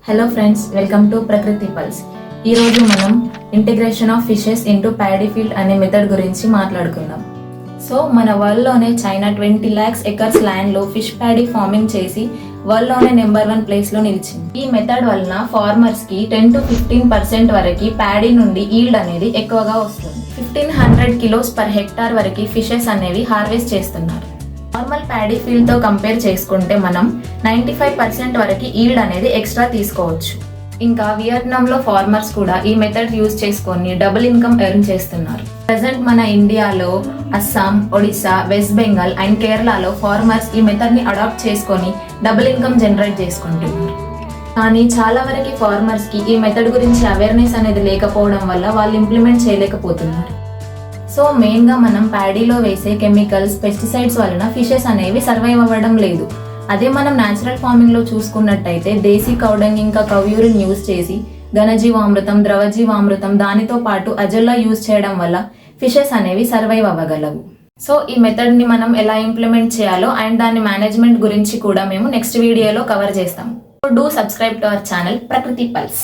Hello friends, welcome to ప్రకృతి pulse. ఈరోజు మనం integration of fishes into paddy field అనే మెథడ్ గురించి మాట్లాడుకుందాం. సో మన వరల్డ్లోనే చైనా 20 lakhs ఎకర్స్ ల్యాండ్లో ఫిష్ ప్యాడీ ఫార్మింగ్ చేసి వరల్డ్లోనే నెంబర్ 1 ప్లేస్లో నిలిచింది. ఈ మెథడ్ వలన ఫార్మర్స్కి 10 to 15% వరకు ప్యాడీ నుండి ఈల్డ్ అనేది ఎక్కువగా వస్తుంది. 1500 kilos పర్ హెక్టార్ వరకు ఫిషెస్ అనేవి హార్వెస్ట్ చేస్తున్నారు. నార్మల్ ప్యాడీ ఫీల్డ్ తో కంపేర్ చేసుకుంటే మనం 95% వరకు ఈల్డ్ అనేది ఎక్స్ట్రా తీసుకోవచ్చు. ఇంకా వియత్నాంలో ఫార్మర్స్ కూడా ఈ మెథడ్ యూజ్ చేసుకొని డబుల్ ఇన్కమ్ ఎర్న్ చేస్తున్నారు. ప్రెసెంట్ మన ఇండియాలో అస్సాం, ఒడిశా, వెస్ట్ బెంగాల్ అండ్ కేరళలో ఫార్మర్స్ ఈ మెథడ్ ని అడాప్ట్ చేసుకొని డబుల్ ఇన్కమ్ జనరేట్ చేసుకుంటున్నారు. కానీ చాలా వరకు ఫార్మర్స్ కి ఈ మెథడ్ గురించి అవేర్నెస్ అనేది లేకపోవడం వల్ల వాళ్ళు ఇంప్లిమెంట్ చేయలేకపోతున్నారు. సో మెయిన్గా మనం ప్యాడీలో వేసే కెమికల్స్, పెస్టిసైడ్స్ వలన ఫిషెస్ అనేవి సర్వైవ్ అవ్వడం లేదు. అదే మనం న్యాచురల్ ఫార్మింగ్లో చూసుకున్నట్టయితే దేశీ కౌడంగ్ ఇంకా కవ్యూరిన్ యూజ్ చేసి ఘనజీవామృతం, ద్రవజీవామృతం దానితో పాటు అజొల్లా యూజ్ చేయడం వల్ల ఫిషెస్ అనేవి సర్వైవ్ అవ్వగలవు. సో ఈ మెథడ్ని మనం ఎలా ఇంప్లిమెంట్ చేయాలో అండ్ దాని మేనేజ్మెంట్ గురించి కూడా మేము నెక్స్ట్ వీడియోలో కవర్ చేస్తాము. Do subscribe to our channel ప్రకృతి పల్స్.